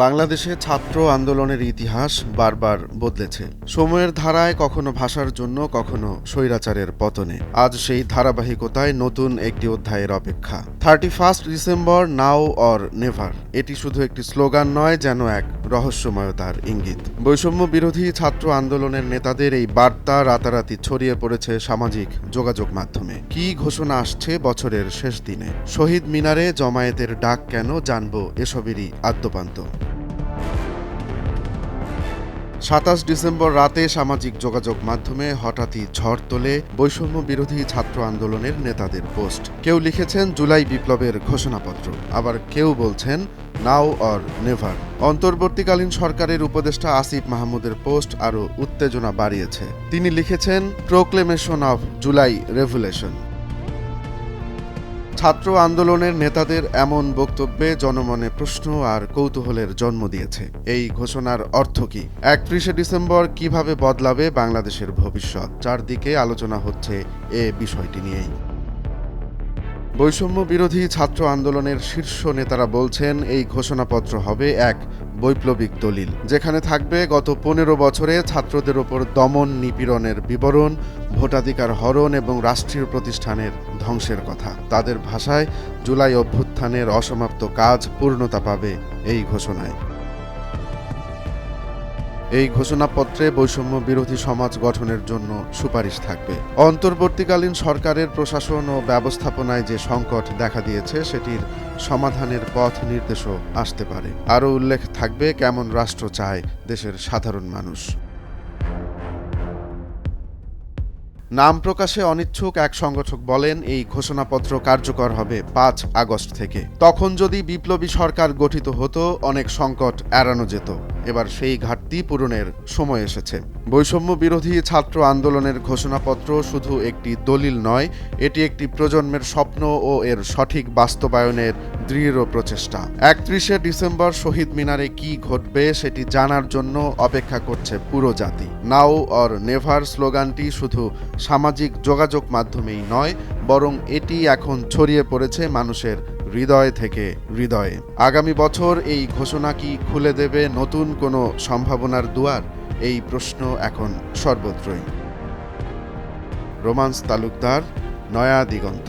বাংলাদেশে ছাত্র আন্দোলনের ইতিহাস বারবার বদলেছে। সময়ের ধারায় কখনো ভাষার জন্য, কখনো স্বৈরাচারের পতনে। আজ সেই ধারাবাহিকতায় নতুন একটি অধ্যায়ের অপেক্ষা। 31 ডিসেম্বর, নাও অর নেভার। এটি শুধু একটি স্লোগান নয়, যেন এক রহস্যময়তার ইঙ্গিত। বৈষম্য বিরোধী ছাত্র আন্দোলনের নেতাদের এই বার্তা রাতারাতি ছড়িয়ে পড়েছে সামাজিক যোগাযোগ মাধ্যমে। কি ঘোষণা আসছে বছরের শেষ দিনে? শহীদ মিনারে জমায়েতের ডাক কেন, জানবো এসবেরই আদ্যোপান্ত। 27 ডিসেম্বর রাতে সামাজিক যোগাযোগ মাধ্যমে হঠাৎই ঝড় তোলে বৈষম্য বিরোধী ছাত্র আন্দোলনের নেতাদের পোস্ট। কেউ লিখেছেন জুলাই বিপ্লবের ঘোষণাপত্র, আবার কেউ বলছেন নাও অর নেভার। অন্তর্বর্তীকালীন সরকারের উপদেষ্টা আসিফ মাহমুদের পোস্ট আরও উত্তেজনা বাড়িয়েছে। তিনি লিখেছেন প্রোক্লেমেশন অফ জুলাই রেভুলেশন। ছাত্র আন্দোলনের নেতাদের এমন বক্তব্যে জনমনে প্রশ্ন আর কৌতূহলের জন্ম দিয়েছে। এই ঘোষণার অর্থ কি? 31 ডিসেম্বর কিভাবে বদলাবে বাংলাদেশের ভবিষ্যৎ? চারদিকে আলোচনা হচ্ছে এ বিষয়টি নিয়েই। বৈষম্য বিরোধী ছাত্র আন্দোলনের শীর্ষ নেতারা বলছেন এই ঘোষণাপত্র হবে এক বৈপ্লবিক দলিল, যেখানে থাকবে গত 15 বছরে ছাত্রদের ওপর দমন নিপীড়নের বিবরণ, ভোটাধিকার হরণ এবং রাষ্ট্রীয় প্রতিষ্ঠানের ধ্বংসের কথা। তাদের ভাষায় জুলাই অভ্যুত্থানের অসমাপ্ত কাজ পূর্ণতা পাবে এই ঘোষণায়। এই ঘোষণাপত্রে বৈষম্য বিরোধী সমাজ গঠনের জন্য সুপারিশ থাকবে। অন্তর্বর্তীকালীন সরকারের প্রশাসন ও ব্যবস্থাপনায় যে সংকট দেখা দিয়েছে সেটির সমাধানের পথ নির্দেশও আসতে পারে। আরও উল্লেখ থাকবে কেমন রাষ্ট্র চায় দেশের সাধারণ মানুষ। নাম প্রকাশে অনিচ্ছুক এক সংগঠক বলেন, এই ঘোষণাপত্র কার্যকর হবে 5 আগস্ট থেকে। তখন যদি বিপ্লবী সরকার গঠিত হতো, অনেক সংকট এড়ানো যেত। এবার সেই ঘাটতি পূরণের সময় এসেছে। বৈষম্য বিরোধী ছাত্র আন্দোলনের ঘোষণাপত্র শুধু একটি দলিল নয়, এটি একটি প্রজন্মের স্বপ্ন ও এর সঠিক বাস্তবায়নের দৃঢ় প্রচেষ্টা। 31 ডিসেম্বর শহীদ মিনারে কি ঘটবে সেটি জানার জন্য অপেক্ষা করছে পুরো জাতি। নাও অর নেভার স্লোগানটি শুধু সামাজিক যোগাযোগ মাধ্যমেই নয়, বরং এটি এখন ছড়িয়ে পড়েছে মানুষের হৃদয় থেকে হৃদয়ে। আগামী বছর এই ঘোষণা কি খুলে দেবে নতুন কোনো সম্ভাবনার দুয়ার? এই প্রশ্ন এখন সর্বত্রই। রোমান্স তালুকদার, নয়া দিগন্ত।